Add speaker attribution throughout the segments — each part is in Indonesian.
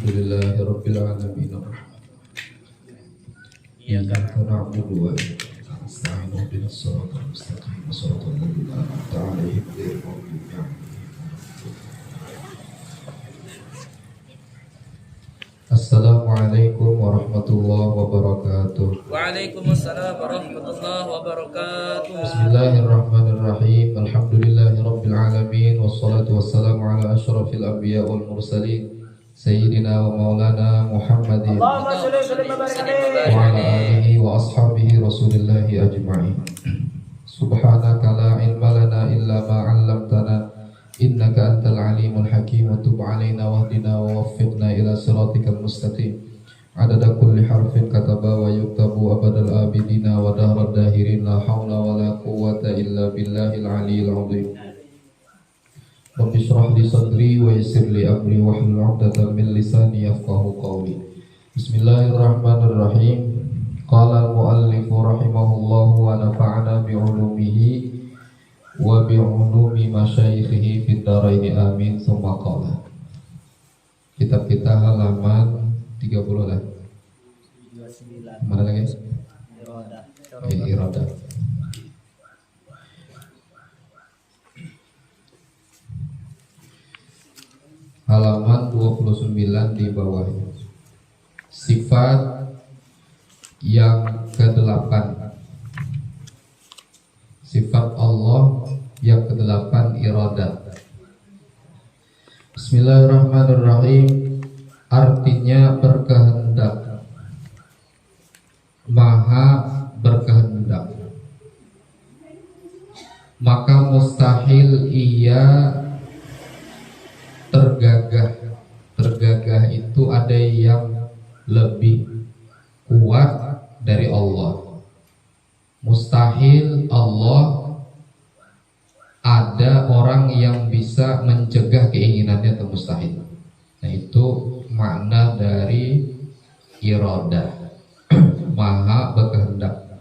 Speaker 1: Alhamdulillahirabbil alamin. Iyyaka na'budu wa iyyaka nasta'in. Ihdinas siratal mustaqim. Shiratal ladzina an'amta 'alaihim ghairil maghdubi 'alaihim. Assalamualaikum warahmatullahi wabarakatuh.
Speaker 2: Waalaikumsalam warahmatullahi wabarakatuh.
Speaker 1: Bismillahirrahmanirrahim. Alhamdulillahirabbil alamin wassalatu wassalamu ala asyrafil anbiya wal mursalin sayyidina wa maulana Muhammadin wa ala alihi wa ashabihi rasulillahi ajma'in. Subhanaka la ilma lana illa ma 'allamtana innaka antal alimul hakim wa tub 'alaina wahdina wa waffiqna ila siratikal mustaqim. Adada kulli harfin kataba wa yuktabu abadal abidina wa dahrad dahirin. La hawla wa la quwwata illa billahil aliyyil 'azim. Rabbi shrah li sadri wa yassir li amri wahlul 'uqdatam min lisani yafqahu qawli. Bismillahirrahmanirrahim. Qala al-muallif rahimahullahu wa nafa'ana bi 'ulumihi wa bi 'ulumi masyayikhihi fid dharain amin. Tsumma qala. Kitab kita halaman 30 lah. Mana lagi? Iradah. Halaman 29 di bawah. Sifat yang ke-8. Sifat Allah yang ke-8 iradah. Bismillahirrahmanirrahim. Artinya berkehendak, maha berkehendak. Maka mustahil ia tergagah. Tergagah itu ada yang lebih kuat dari Allah. Mustahil Allah ada orang yang bisa mencegah keinginannya, atau mustahil. Nah, itu makna dari iradah, maha berkehendak.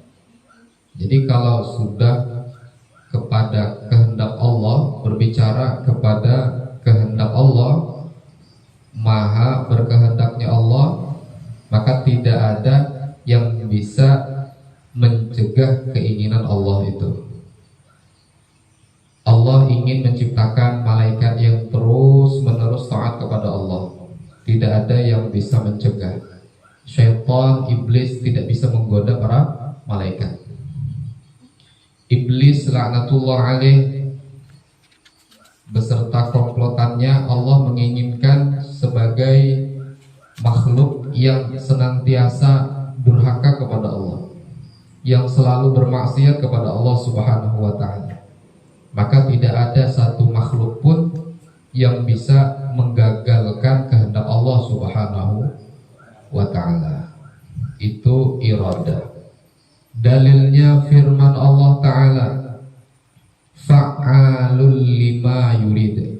Speaker 1: Jadi kalau sudah kepada kehendak Allah, berbicara kepada kehendak Allah, maha berkehendaknya Allah, maka tidak ada yang bisa mencegah keinginan Allah itu. Allah ingin menciptakan malaikat yang terus menerus taat kepada Allah. Tidak ada yang bisa mencegah. Syaitan, iblis tidak bisa menggoda para malaikat. Iblis laknatullah alaih beserta komplotannya, Allah menginginkan sebagai makhluk yang senantiasa durhaka kepada Allah, yang selalu bermaksiat kepada Allah Subhanahu wa ta'ala. Maka tidak ada satu makhluk pun yang bisa menggagalkan kehendak Allah Subhanahu wa ta'ala. Itu iradah. Dalilnya firman Allah ta'ala, fa'alul lima yurid.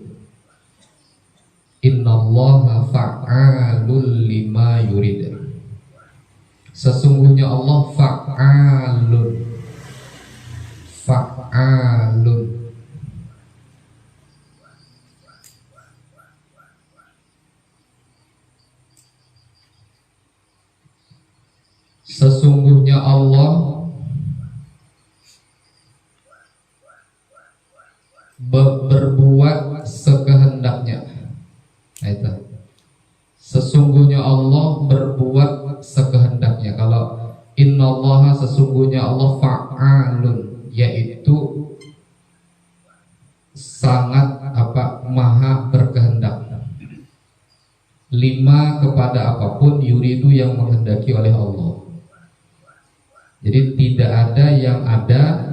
Speaker 1: Innallaha fa'alul lima yurid. Sesungguhnya Allah fa'alun. Fa'alun. Sesungguhnya Allah berbuat sekehendaknya. Nah, itu. Sesungguhnya Allah berbuat sekehendaknya. Kalau innallaha, sesungguhnya Allah fa'alun, yaitu sangat maha berkehendak. Lima kepada apapun yuridu yang menghendaki oleh Allah. Jadi tidak ada yang ada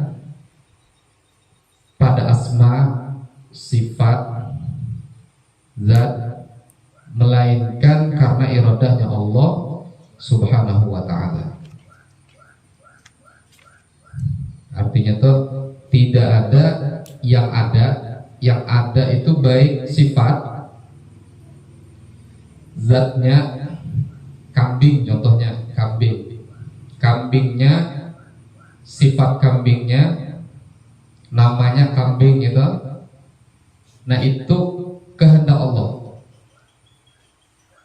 Speaker 1: pada asma, sifat, zat, melainkan karena iradahnya Allah Subhanahu wa ta'ala. Artinya tuh tidak ada yang ada. Yang ada itu baik sifat, zatnya, kambing contohnya, kambingnya, sifat kambingnya, namanya kambing gitu. Nah, itu kehendak Allah.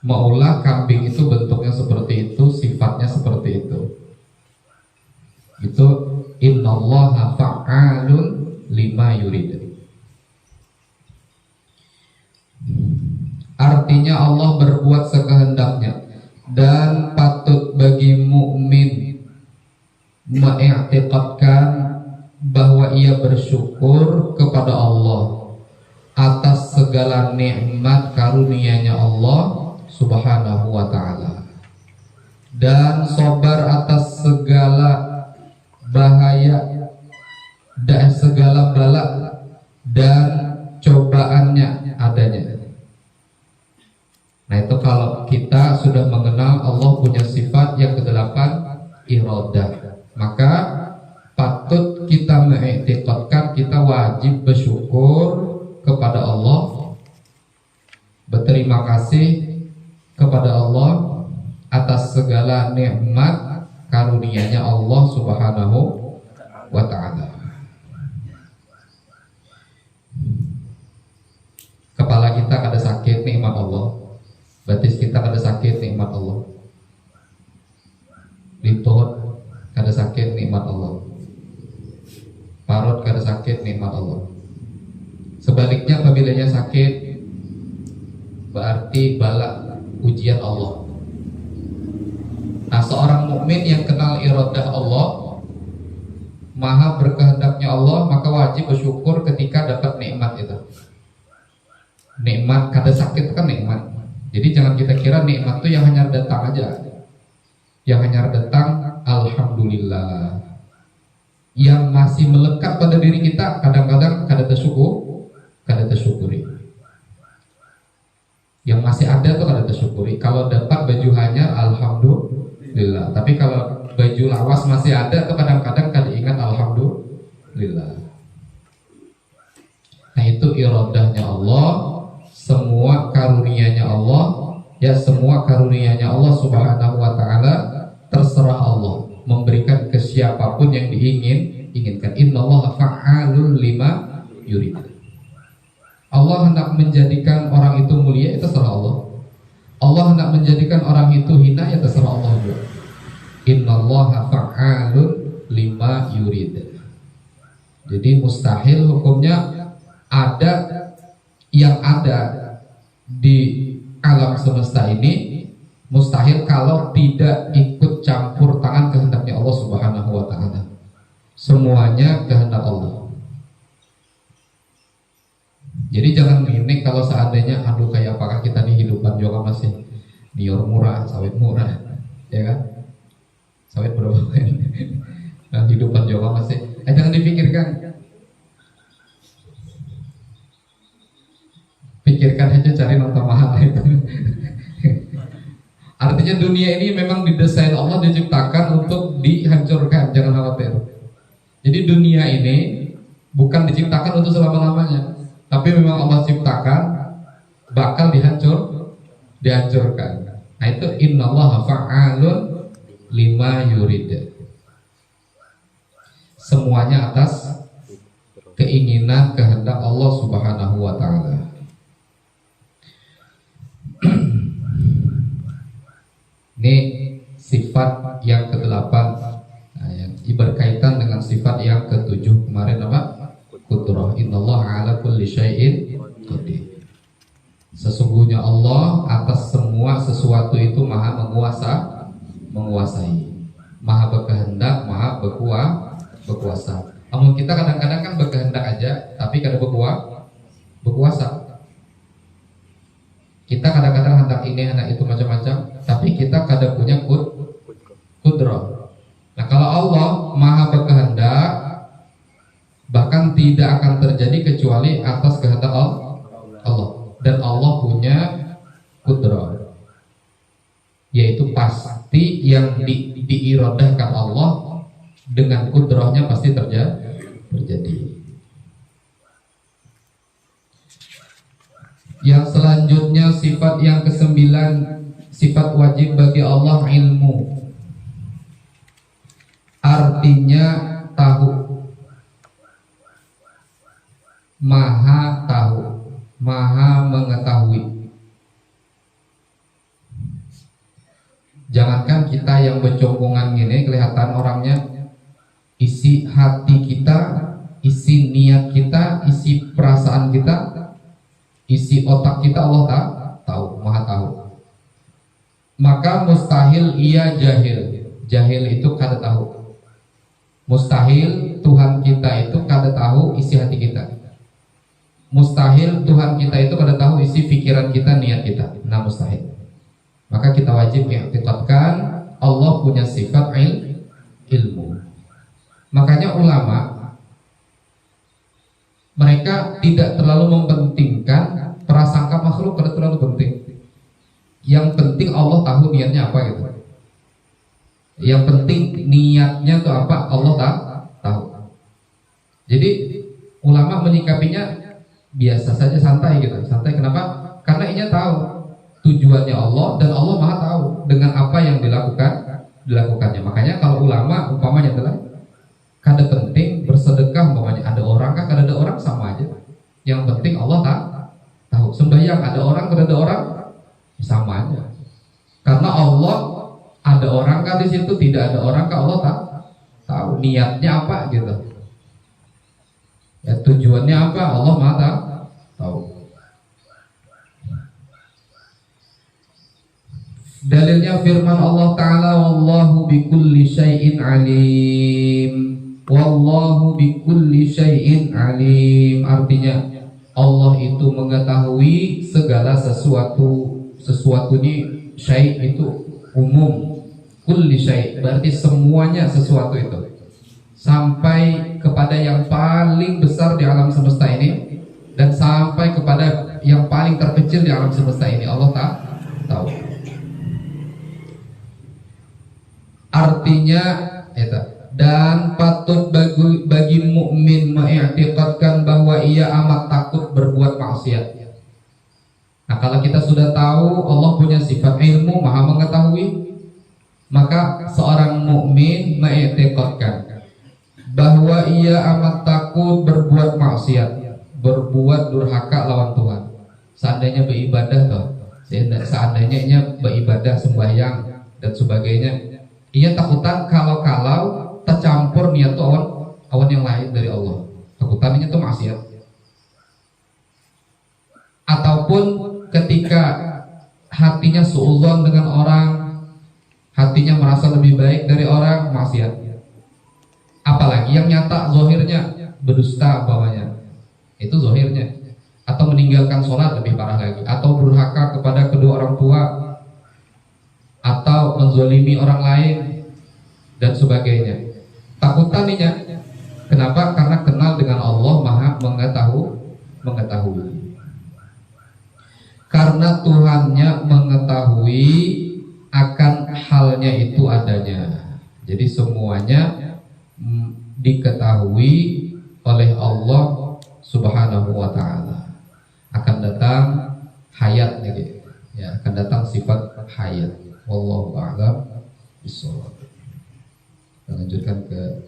Speaker 1: Maulah kambing itu bentuknya seperti itu, sifatnya seperti itu. Itu innallaha fa'alun lima yurid. Artinya Allah berbuat sekehendaknya, dan patut bagi mukmin mengiktikadkan bahwa ia bersyukur kepada Allah atas segala nikmat karunia-Nya Allah Subhanahu wa ta'ala, dan sabar atas segala bahaya dan segala bala dan cobaannya adanya. Nah, itu kalau kita sudah mengenal Allah punya sifat yang kedelapan, iradah, maka patut kita mengiktikadkan, kita wajib bersyukur kepada Allah, berterima kasih kepada Allah atas segala nikmat karunia-Nya Allah Subhanahu wa ta'ala. Kepala kita kada sakit, nikmat Allah. Batis kita kada sakit, nikmat Allah. Lutut kada sakit, nikmat Allah. Parut kada sakit, nikmat Allah. Sebaliknya apabila sakit, berarti bala, ujian Allah. Nah, seorang mukmin yang kenal iradah Allah, maha berkehendaknya Allah, maka wajib bersyukur ketika dapat nikmat itu. Nikmat kada sakit itu kan nikmat. Jadi jangan kita kira nikmat itu yang hanya datang aja. Yang hanya datang alhamdulillah. Yang masih melekat pada diri kita kadang-kadang kada tersyukuri. Yang masih ada tuh kada tersyukuri. Kalau dapat baju hanyar alhamdulillah. Tapi kalau baju lawas masih ada tuh kadang-kadang kada ingat alhamdulillah. Nah, itu iradahnya Allah, semua karunia-Nya Allah, ya semua karunia-Nya Allah Subhanahu wa ta'ala terserah Allah memberikan ke siapapun yang diinginkan. Innallaha fa'alun lima yurid. Allah hendak menjadikan orang itu mulia, itu terserah Allah. Allah hendak menjadikan orang itu hina, ya terserah Allah juga. Innallaha fa'alun lima yurid. Jadi mustahil hukumnya ada yang ada di alam semesta ini, mustahil kalau tidak ikut campur tangan kehendaknya Allah Subhanahu wa ta'ala. Semuanya kehendak Allah. Jadi jangan minik kalau seandainya aduh kayak apakah kita di hidupan juga masih dior murah, sawit murah, ya kan? Sawit berapa? Dan hidupan juga masih jangan dipikirkan. Pikirkan aja cari nonton mahal itu. Artinya dunia ini memang didesain Allah, diciptakan untuk dihancurkan, jangan khawatir. Jadi dunia ini bukan diciptakan untuk selama-lamanya, tapi memang Allah ciptakan bakal dihancurkan. Nah, itu innallaha fa'alun lima yurid. Semuanya atas keinginan kehendak Allah Subhanahu wa ta'ala. Ini sifat yang ke-8, nah, yang berkaitan dengan sifat yang ke-7 kemarin apa? Qudrah. Innallaha ala kulli syai'in qadir. Sesungguhnya Allah atas semua sesuatu itu maha menguasai, maha berkehendak, maha berkuasa. Namun kita kadang-kadang kan berkehendak aja, tapi kada berkuasa. Kita kadang-kadang hendak ini, hendak itu macam-macam, tapi kita kada punya kudrah. Nah, kalau Allah maha berkehendak, bahkan tidak akan terjadi kecuali atas kehendak Allah. Dan Allah punya kudrah, yaitu pasti yang diiradahkan Allah dengan kudrahnya pasti terjadi. Yang selanjutnya sifat yang ke-9, sifat wajib bagi Allah ilmu. Artinya tahu, maha tahu, maha mengetahui. isi otak kita Allah tahu, maha tahu. Maka mustahil ia jahil. Jahil itu kada tahu. Mustahil Tuhan kita itu kada tahu isi hati kita. Mustahil Tuhan kita itu kada tahu isi pikiran kita, niat kita. Nah, mustahil. Maka kita wajib i'tiqadkan Allah punya sifat ilmu. Makanya ulama mereka tidak terlalu mementingkan prasangka makhluk, kada terlalu penting. Yang penting Allah tahu niatnya apa gitu. Yang penting niatnya itu apa, Allah tahu. Jadi ulama menyikapinya biasa saja, santai gitu. Santai kenapa? Karena ia tahu tujuannya Allah dan Allah maha tahu dengan apa yang dilakukannya. Makanya kalau ulama umpamanya adalah kada penting bersedekah, umpamanya ada orang kah, kada ada orang sama aja. Yang penting Allah tahu. Sembahyang ada orang, kada ada orang sama aja. Karena Allah ada orang kah di situ, tidak ada orang kah, Allah tahu niatnya apa gitu. Ya, tujuannya apa, Allah maha tahu. Dalilnya firman Allah Ta'ala, wallahu bikulli syai'in alim. Wallahu bikulli syai'in alim. Artinya Allah itu mengetahui segala sesuatu. Sesuatu ini syai' itu umum. Kulli syai' berarti semuanya sesuatu itu, sampai kepada yang paling besar di alam semesta ini dan sampai kepada yang paling terkecil di alam semesta ini Allah tahu. Artinya dan patut bagi mukmin mengiktikadkan bahwa ia amat takut berbuat maksiat. Nah, kalau kita sudah tahu Allah punya sifat ilmu, maha mengetahui, maka seorang mukmin mengiktikadkan bahwa ia amat takut berbuat maksiat, berbuat durhaka lawan Tuhan. Seandainya beribadah seandainya ia beribadah, sembahyang dan sebagainya, ia takutan kalau tercampur niat tuh awan yang lain dari Allah. Takutannya itu maksiat. Ataupun ketika hatinya suudzon dengan orang, hatinya merasa lebih baik dari orang, maksiat. Apalagi yang nyata zahirnya berdusta umpamanya, itu zahirnya. Atau meninggalkan sholat, lebih parah lagi. Atau durhaka kepada kedua orang tua, atau menzalimi orang lain dan sebagainya. Takutaninya, kenapa? Karena kenal dengan Allah, maha mengetahui. Karena Tuhannya mengetahui akan halnya itu adanya. Jadi semuanya diketahui oleh Allah Subhanahu wa ta'ala. Akan datang hayat gitu. Ya, akan datang sifat hayat. Wallahu a'lam bishawab. Kita lanjutkan ke